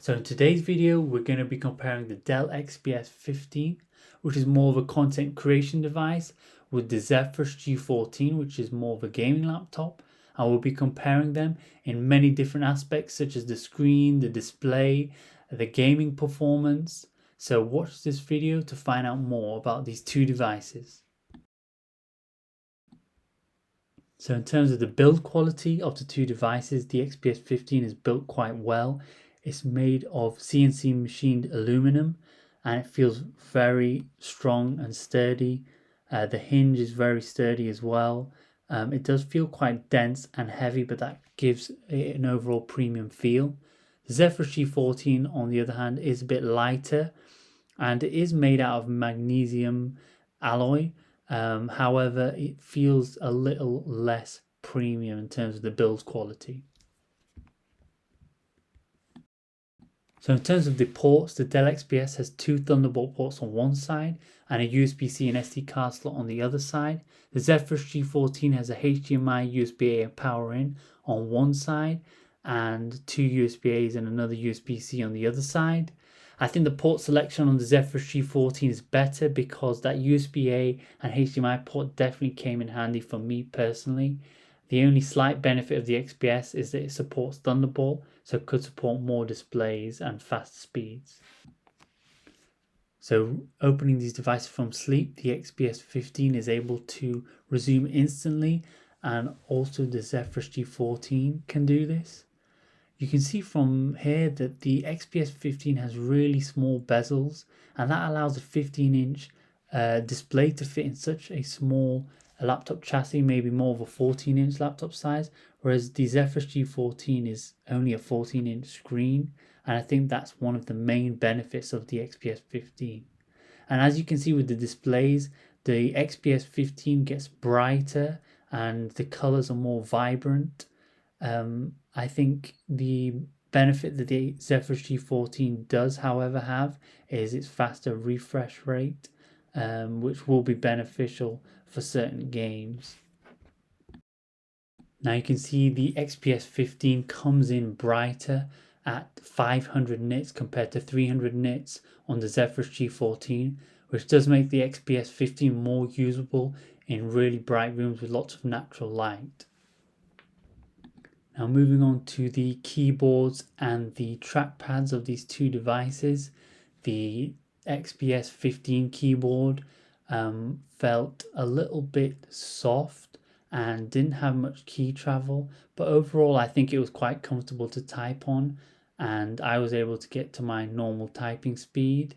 So in today's video, we're going to be comparing the Dell XPS 15, which is more of a content creation device, with the Zephyrus G14, which is more of a gaming laptop. And we'll be comparing them in many different aspects, such as the screen, the display, the gaming performance. So watch this video to find out more about these two devices. So in terms of the build quality of the two devices, the XPS 15 is built quite well. It's made of CNC machined aluminum and it feels very strong and sturdy. The hinge is very sturdy as well. It does feel quite dense and heavy, but that gives it an overall premium feel. The Zephyrus G14, on the other hand, is a bit lighter and it is made out of magnesium alloy. However, it feels a little less premium in terms of the build quality. So in terms of the ports, the Dell XPS has two Thunderbolt ports on one side and a USB-C and SD card slot on the other side. The Zephyrus G14 has a HDMI, USB-A and power in on one side and two USB-As and another USB-C on the other side. I think the port selection on the Zephyrus G14 is better because that USB-A and HDMI port definitely came in handy for me personally. The only slight benefit of the XPS is that it supports Thunderbolt, so it could support more displays and fast speeds. So opening these devices from sleep, the XPS 15 is able to resume instantly, and also the Zephyrus G14 can do this. You can see from here that the XPS 15 has really small bezels, and that allows a 15-inch display to fit in such a small laptop chassis, maybe more of a 14-inch laptop size, whereas the Zephyrus G14 is only a 14-inch screen, and I think that's one of the main benefits of the XPS 15. And as you can see with the displays, the XPS 15 gets brighter and the colors are more vibrant. I think the benefit that the Zephyrus G14 does, however, have is its faster refresh rate, which will be beneficial for certain games. Now you can see the XPS 15 comes in brighter at 500 nits compared to 300 nits on the Zephyrus G14, which does make the XPS 15 more usable in really bright rooms with lots of natural light. Now moving on to the keyboards and the trackpads of these two devices, the XPS 15 keyboard felt a little bit soft and didn't have much key travel, but overall I think it was quite comfortable to type on and I was able to get to my normal typing speed.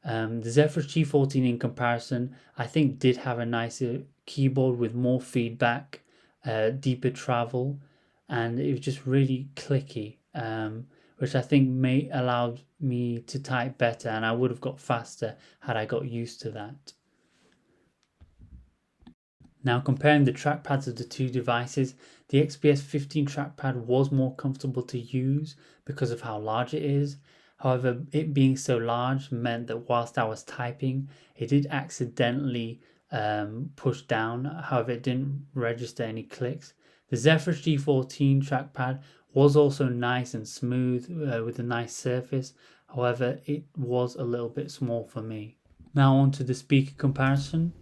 The Zephyrus G14 in comparison I think did have a nicer keyboard with more feedback, deeper travel, and it was just really clicky, which I think may allowed me to type better, and I would have got faster had I got used to that. Now comparing the trackpads of the two devices, the XPS 15 trackpad was more comfortable to use because of how large it is. However, it being so large meant that whilst I was typing, it did accidentally push down. However, it didn't register any clicks. The Zephyrus G14 trackpad was also nice and smooth with a nice surface. However, it was a little bit small for me. Now on to the speaker comparison.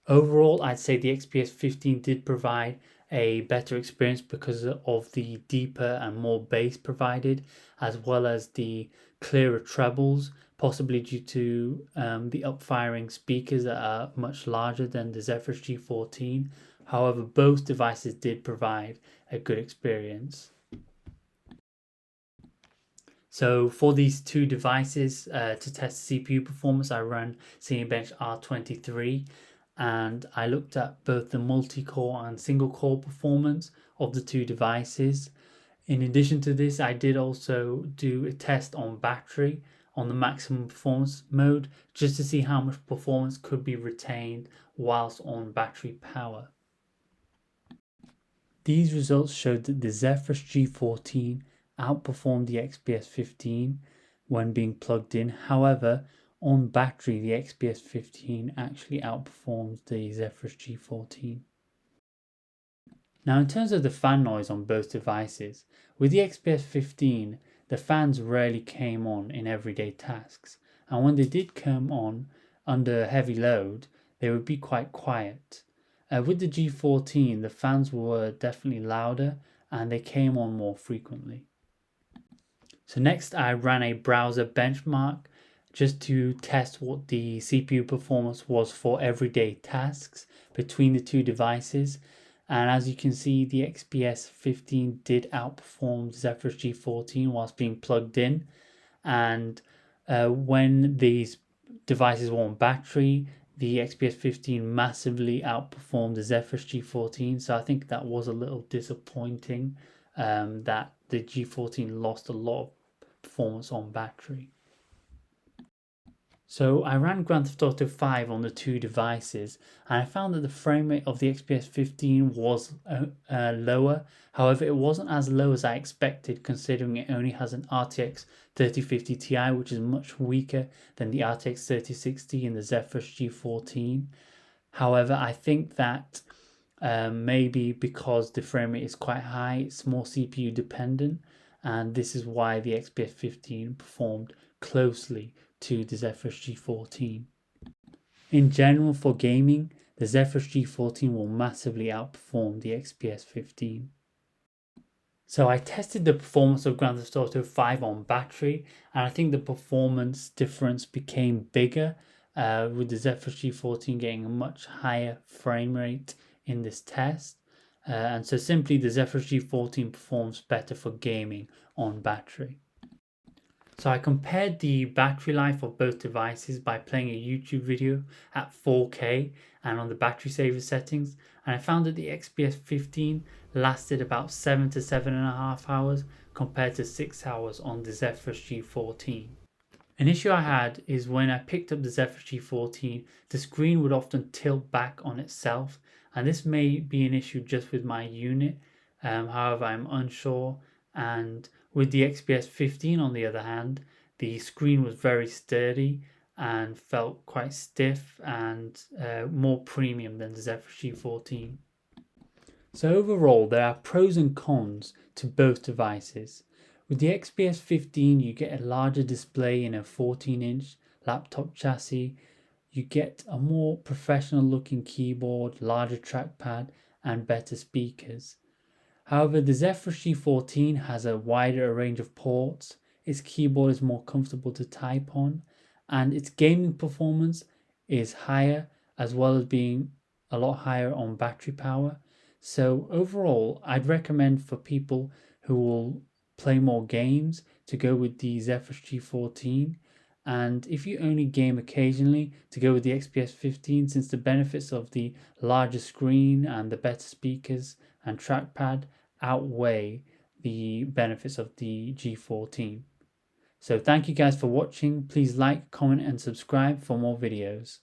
Overall, I'd say the XPS 15 did provide a better experience because of the deeper and more bass provided, as well as the clearer trebles, possibly due to the upfiring speakers that are much larger than the Zephyrus G14. However, both devices did provide a good experience. So for these two devices, to test CPU performance, I ran Cinebench R23 and I looked at both the multi-core and single-core performance of the two devices. In addition to this, I did also do a test on battery on the maximum performance mode just to see how much performance could be retained whilst on battery power. These results showed that the Zephyrus G14 outperformed the XPS 15 when being plugged in. However, on battery, the XPS 15 actually outperforms the Zephyrus G14. Now, in terms of the fan noise on both devices, with the XPS 15, the fans rarely came on in everyday tasks, and when they did come on under heavy load, they would be quite quiet. With the G14, the fans were definitely louder and they came on more frequently. So next I ran a browser benchmark just to test what the CPU performance was for everyday tasks between the two devices. And as you can see, the XPS 15 did outperform Zephyrus G14 whilst being plugged in. And when these devices were on battery, the XPS 15 massively outperformed the Zephyrus G14. So I think that was a little disappointing that the G14 lost a lot of performance on battery. So I ran Grand Theft Auto 5 on the two devices and I found that the frame rate of the XPS 15 was lower. However, it wasn't as low as I expected considering it only has an RTX 3050 Ti, which is much weaker than the RTX 3060 in the Zephyrus G14. However, I think that maybe because the frame rate is quite high, it's more CPU dependent, and this is why the XPS 15 performed closely to the Zephyrus G14. In general, for gaming, the Zephyrus G14 will massively outperform the XPS 15. So I tested the performance of Grand Theft Auto 5 on battery, and I think the performance difference became bigger with the Zephyrus G14 getting a much higher frame rate in this test. And so simply the Zephyrus G14 performs better for gaming on battery. So I compared the battery life of both devices by playing a YouTube video at 4K and on the battery saver settings, and I found that the XPS 15 lasted about 7 to 7.5 hours compared to 6 hours on the Zephyrus G14. An issue I had is when I picked up the Zephyrus G14, the screen would often tilt back on itself, and this may be an issue just with my unit, however I'm unsure. And with the XPS 15 on the other hand, the screen was very sturdy and felt quite stiff and more premium than the Zephyrus G14. So overall, there are pros and cons to both devices. With the XPS 15, you get a larger display in a 14-inch laptop chassis. You get a more professional looking keyboard, larger trackpad, and better speakers. However, the Zephyrus G14 has a wider range of ports, its keyboard is more comfortable to type on, and its gaming performance is higher, as well as being a lot higher on battery power. So overall, I'd recommend for people who will play more games to go with the Zephyrus G14. And if you only game occasionally, to go with the XPS 15, since the benefits of the larger screen and the better speakers and trackpad outweigh the benefits of the G14. So thank you guys for watching. Please like, comment and subscribe for more videos.